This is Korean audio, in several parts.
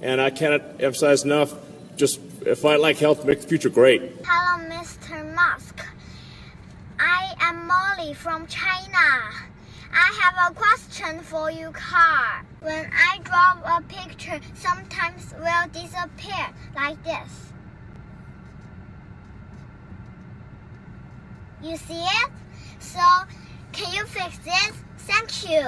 And I cannot emphasize enough, just fight like hell to make the future great. Hello, Mr. Musk. I am Molly from China. I have a question for you, car. When I draw a picture, sometimes will disappear like this. You see it? So, can you fix this? Thank you.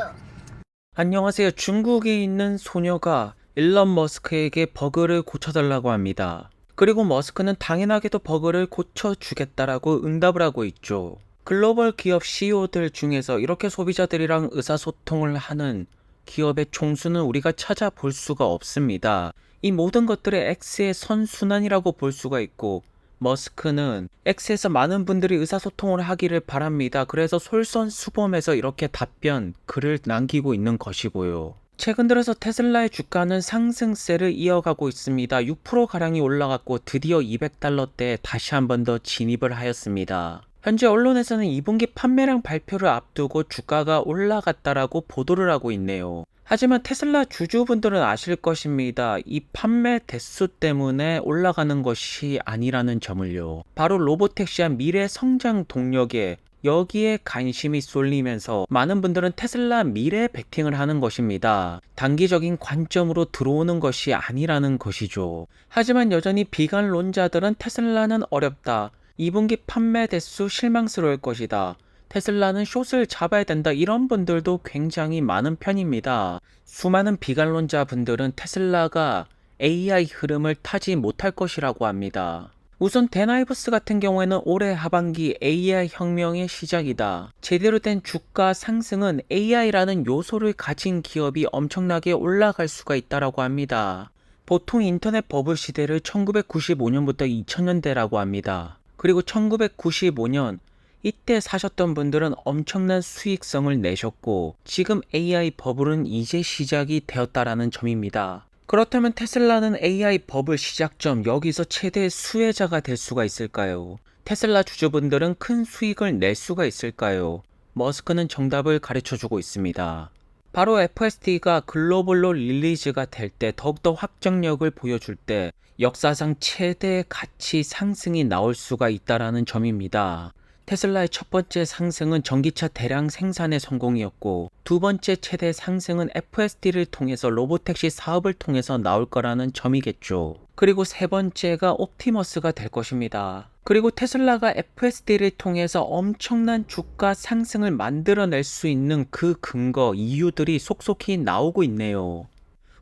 안녕하세요. 중국에 있는 소녀가 일론 머스크에게 버그를 고쳐달라고 합니다. 그리고 머스크는 당연하게도 버그를 고쳐주겠다라고 응답을 하고 있죠. 글로벌 기업 CEO들 중에서 이렇게 소비자들이랑 의사소통을 하는 기업의 총수는 우리가 찾아볼 수가 없습니다. 이 모든 것들의 X의 선순환이라고 볼 수가 있고, 머스크는 X에서 많은 분들이 의사소통을 하기를 바랍니다. 그래서 솔선수범해서 이렇게 답변, 글을 남기고 있는 것이고요. 최근 들어서 테슬라의 주가는 상승세를 이어가고 있습니다. 6%가량이 올라갔고 드디어 $200대에 다시 한 번 더 진입을 하였습니다. 현재 언론에서는 2분기 판매량 발표를 앞두고 주가가 올라갔다라고 보도를 하고 있네요. 하지만 테슬라 주주분들은 아실 것입니다. 이 판매 대수 때문에 올라가는 것이 아니라는 점을요. 바로 로보택시와 미래 성장 동력에 여기에 관심이 쏠리면서 많은 분들은 테슬라 미래 베팅을 하는 것입니다. 단기적인 관점으로 들어오는 것이 아니라는 것이죠. 하지만 여전히 비관론자들은 테슬라는 어렵다. 2분기 판매 대수 실망스러울 것이다. 테슬라는 숏을 잡아야 된다. 이런 분들도 굉장히 많은 편입니다. 수많은 비관론자 분들은 테슬라가 AI 흐름을 타지 못할 것이라고 합니다. 우선 데나이버스 같은 경우에는 올해 하반기 AI 혁명의 시작이다. 제대로 된 주가 상승은 AI라는 요소를 가진 기업이 엄청나게 올라갈 수가 있다라고 합니다. 보통 인터넷 버블 시대를 1995년부터 2000년대라고 합니다. 그리고 1995년 이때 사셨던 분들은 엄청난 수익성을 내셨고, 지금 AI 버블은 이제 시작이 되었다라는 점입니다. 그렇다면 테슬라는 AI 버블 시작점, 여기서 최대 수혜자가 될 수가 있을까요? 테슬라 주주분들은 큰 수익을 낼 수가 있을까요? 머스크는 정답을 가르쳐주고 있습니다. 바로 FSD가 글로벌로 릴리즈가 될 때, 더욱더 확정력을 보여줄 때 역사상 최대 가치 상승이 나올 수가 있다라는 점입니다. 테슬라의 첫 번째 상승은 전기차 대량 생산의 성공이었고, 두 번째 최대 상승은 FSD를 통해서 로보택시 사업을 통해서 나올 거라는 점이겠죠. 그리고 세 번째가 옵티머스가 될 것입니다. 그리고 테슬라가 FSD를 통해서 엄청난 주가 상승을 만들어낼 수 있는 그 근거, 이유들이 속속히 나오고 있네요.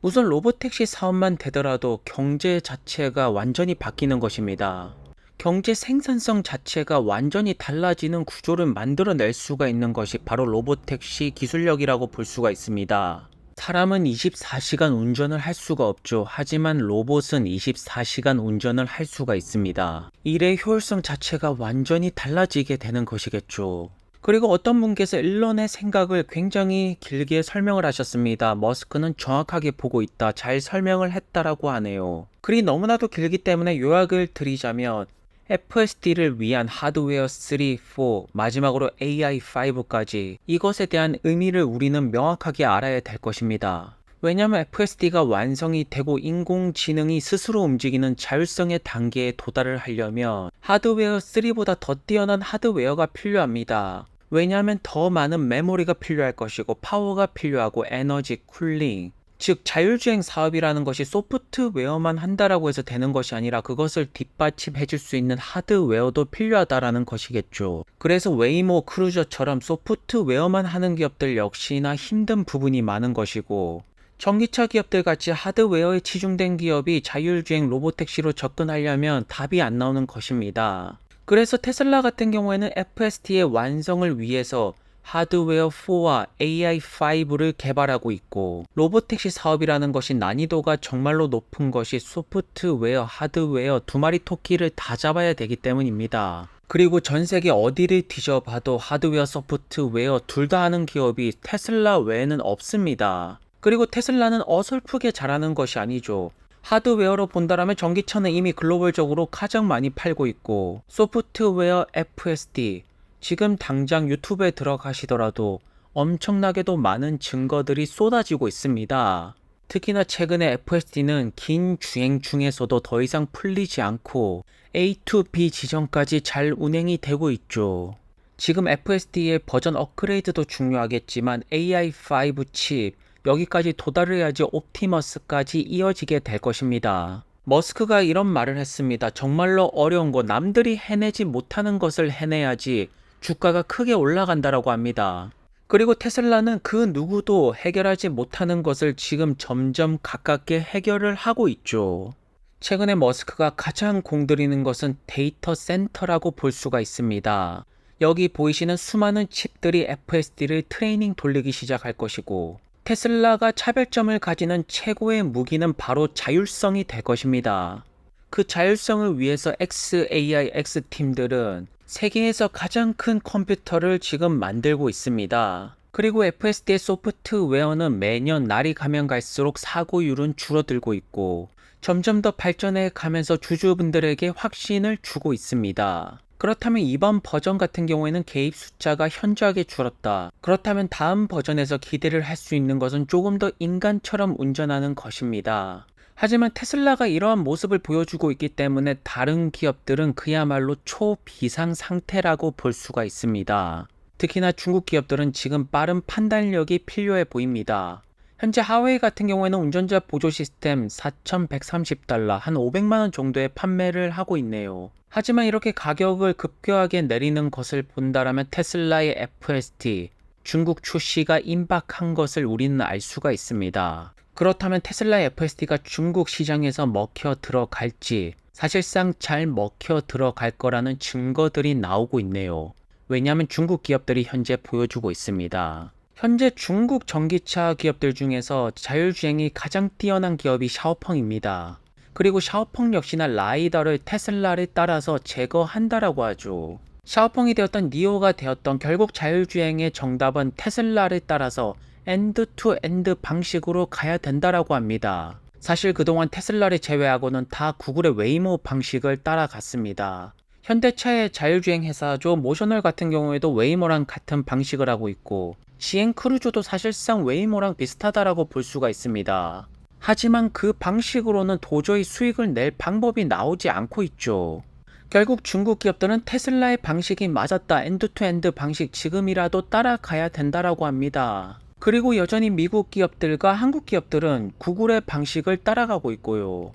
우선 로보택시 사업만 되더라도 경제 자체가 완전히 바뀌는 것입니다. 경제 생산성 자체가 완전히 달라지는 구조를 만들어낼 수가 있는 것이 바로 로보택시 기술력이라고 볼 수가 있습니다. 사람은 24시간 운전을 할 수가 없죠. 하지만 로봇은 24시간 운전을 할 수가 있습니다. 일의 효율성 자체가 완전히 달라지게 되는 것이겠죠. 그리고 어떤 분께서 일론의 생각을 굉장히 길게 설명을 하셨습니다. 머스크는 정확하게 보고 있다. 잘 설명을 했다라고 하네요. 글이 너무나도 길기 때문에 요약을 드리자면, FSD를 위한 하드웨어 3, 4, 마지막으로 AI5까지 이것에 대한 의미를 우리는 명확하게 알아야 될 것입니다. 왜냐하면 FSD가 완성이 되고 인공지능이 스스로 움직이는 자율성의 단계에 도달을 하려면 하드웨어 3보다 더 뛰어난 하드웨어가 필요합니다. 왜냐하면 더 많은 메모리가 필요할 것이고, 파워가 필요하고, 에너지, 쿨링, 즉 자율주행 사업이라는 것이 소프트웨어만 한다라고 해서 되는 것이 아니라 그것을 뒷받침해 줄 수 있는 하드웨어도 필요하다라는 것이겠죠. 그래서 웨이모, 크루저처럼 소프트웨어만 하는 기업들 역시나 힘든 부분이 많은 것이고, 전기차 기업들 같이 하드웨어에 치중된 기업이 자율주행 로보택시로 접근하려면 답이 안 나오는 것입니다. 그래서 테슬라 같은 경우에는 FSD의 완성을 위해서 하드웨어 4와 AI5를 개발하고 있고, 로보택시 사업이라는 것이 난이도가 정말로 높은 것이 소프트웨어, 하드웨어 두 마리 토끼를 다 잡아야 되기 때문입니다. 그리고 전 세계 어디를 뒤져봐도 하드웨어, 소프트웨어 둘 다 하는 기업이 테슬라 외에는 없습니다. 그리고 테슬라는 어설프게 잘하는 것이 아니죠. 하드웨어로 본다라면 전기차는 이미 글로벌적으로 가장 많이 팔고 있고, 소프트웨어 FSD, 지금 당장 유튜브에 들어가시더라도 엄청나게도 많은 증거들이 쏟아지고 있습니다. 특히나 최근에 FSD는 긴 주행 중에서도 더 이상 풀리지 않고 A to B 지점까지 잘 운행이 되고 있죠. 지금 FSD의 버전 업그레이드도 중요하겠지만 AI5 칩 여기까지 도달해야지 옵티머스까지 이어지게 될 것입니다. 머스크가 이런 말을 했습니다. 정말로 어려운 거 남들이 해내지 못하는 것을 해내야지 주가가 크게 올라간다라고 합니다. 그리고 테슬라는 그 누구도 해결하지 못하는 것을 지금 점점 가깝게 해결을 하고 있죠. 최근에 머스크가 가장 공들이는 것은 데이터 센터라고 볼 수가 있습니다. 여기 보이시는 수많은 칩들이 FSD를 트레이닝 돌리기 시작할 것이고 테슬라가 차별점을 가지는 최고의 무기는 바로 자율성이 될 것입니다. 그 자율성을 위해서 XAIX 팀들은 세계에서 가장 큰 컴퓨터를 지금 만들고 있습니다. 그리고 FSD의 소프트웨어는 매년 날이 가면 갈수록 사고율은 줄어들고 있고 점점 더 발전해 가면서 주주분들에게 확신을 주고 있습니다. 그렇다면 이번 버전 같은 경우에는 개입 숫자가 현저하게 줄었다. 그렇다면 다음 버전에서 기대를 할 수 있는 것은 조금 더 인간처럼 운전하는 것입니다. 하지만 테슬라가 이러한 모습을 보여주고 있기 때문에 다른 기업들은 그야말로 초비상 상태라고 볼 수가 있습니다. 특히나 중국 기업들은 지금 빠른 판단력이 필요해 보입니다. 현재 하웨이 같은 경우에는 운전자 보조 시스템 4,130달러 한 500만원 정도에 판매를 하고 있네요. 하지만 이렇게 가격을 급격하게 내리는 것을 본다라면 테슬라의 FSD 중국 출시가 임박한 것을 우리는 알 수가 있습니다. 그렇다면 테슬라의 FSD가 중국 시장에서 먹혀 들어갈지 사실상 잘 먹혀 들어갈 거라는 증거들이 나오고 있네요. 왜냐하면 중국 기업들이 현재 보여주고 있습니다. 현재 중국 전기차 기업들 중에서 자율주행이 가장 뛰어난 기업이 샤오펑입니다. 그리고 샤오펑 역시나 라이더를 테슬라를 따라서 제거한다라고 하죠. 샤오펑이 되었던 니오가 되었던 결국 자율주행의 정답은 테슬라를 따라서 엔드-투-엔드 방식으로 가야 된다라고 합니다. 사실 그동안 테슬라를 제외하고는 다 구글의 웨이모 방식을 따라갔습니다. 현대차의 자율주행 회사죠. 모셔널 같은 경우에도 웨이모랑 같은 방식을 하고 있고 시엔 크루조도 사실상 웨이모랑 비슷하다라고 볼 수가 있습니다. 하지만 그 방식으로는 도저히 수익을 낼 방법이 나오지 않고 있죠. 결국 중국 기업들은 테슬라의 방식이 맞았다. 엔드-투-엔드 방식 지금이라도 따라가야 된다라고 합니다. 그리고 여전히 미국 기업들과 한국 기업들은 구글의 방식을 따라가고 있고요.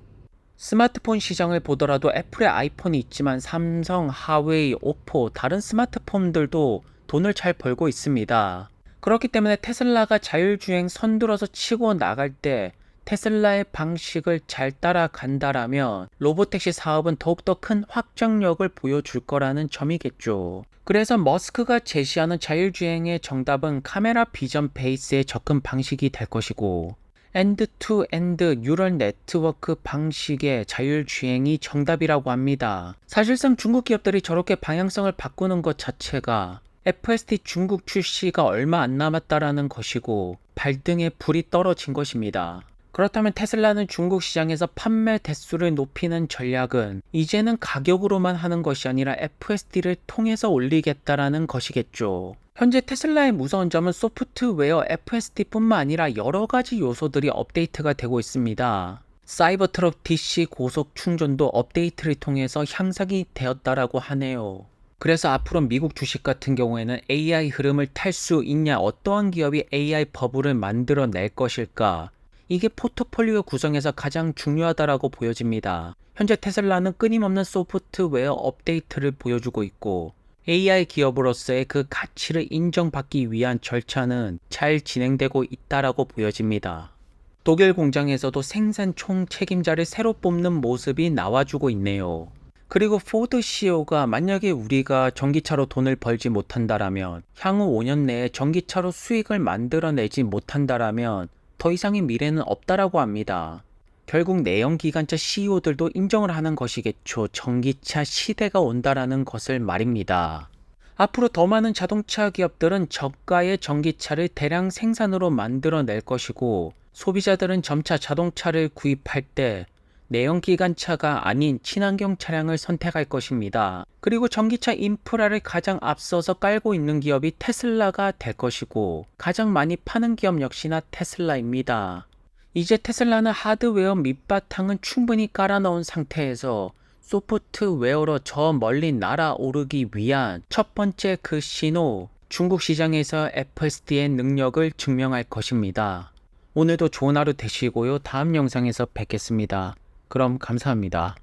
스마트폰 시장을 보더라도 애플의 아이폰이 있지만 삼성, 하웨이, 오포 다른 스마트폰들도 돈을 잘 벌고 있습니다. 그렇기 때문에 테슬라가 자율주행 선두로서 치고 나갈 때 테슬라의 방식을 잘 따라간다라면 로보택시 사업은 더욱더 큰 확장력을 보여줄 거라는 점이겠죠. 그래서 머스크가 제시하는 자율주행의 정답은 카메라 비전 베이스의 접근 방식이 될 것이고 엔드-투-엔드 뉴럴 네트워크 방식의 자율주행이 정답이라고 합니다. 사실상 중국 기업들이 저렇게 방향성을 바꾸는 것 자체가 FSD 중국 출시가 얼마 안 남았다라는 것이고 발등에 불이 떨어진 것입니다. 그렇다면 테슬라는 중국 시장에서 판매 대수를 높이는 전략은 이제는 가격으로만 하는 것이 아니라 FSD를 통해서 올리겠다라는 것이겠죠. 현재 테슬라의 무서운 점은 소프트웨어 FSD뿐만 아니라 여러 가지 요소들이 업데이트가 되고 있습니다. 사이버트럭 DC 고속 충전도 업데이트를 통해서 향상이 되었다라고 하네요. 그래서 앞으로 미국 주식 같은 경우에는 AI 흐름을 탈 수 있냐, 어떠한 기업이 AI 버블을 만들어낼 것일까, 이게 포트폴리오 구성에서 가장 중요하다라고 보여집니다. 현재 테슬라는 끊임없는 소프트웨어 업데이트를 보여주고 있고 AI 기업으로서의 그 가치를 인정받기 위한 절차는 잘 진행되고 있다라고 보여집니다. 독일 공장에서도 생산 총 책임자를 새로 뽑는 모습이 나와주고 있네요. 그리고 포드 CEO가 만약에 우리가 전기차로 돈을 벌지 못한다라면, 향후 5년 내에 전기차로 수익을 만들어내지 못한다라면 더 이상의 미래는 없다라고 합니다. 결국 내연기관차 CEO들도 인정을 하는 것이겠죠. 전기차 시대가 온다라는 것을 말입니다. 앞으로 더 많은 자동차 기업들은 저가의 전기차를 대량 생산으로 만들어낼 것이고 소비자들은 점차 자동차를 구입할 때 내연기관차가 아닌 친환경 차량을 선택할 것입니다. 그리고 전기차 인프라를 가장 앞서서 깔고 있는 기업이 테슬라가 될 것이고 가장 많이 파는 기업 역시나 테슬라입니다. 이제 테슬라는 하드웨어 밑바탕은 충분히 깔아넣은 상태에서 소프트웨어로 저 멀리 날아오르기 위한 첫 번째 그 신호, 중국 시장에서 FSD의 능력을 증명할 것입니다. 오늘도 좋은 하루 되시고요. 다음 영상에서 뵙겠습니다. 그럼 감사합니다.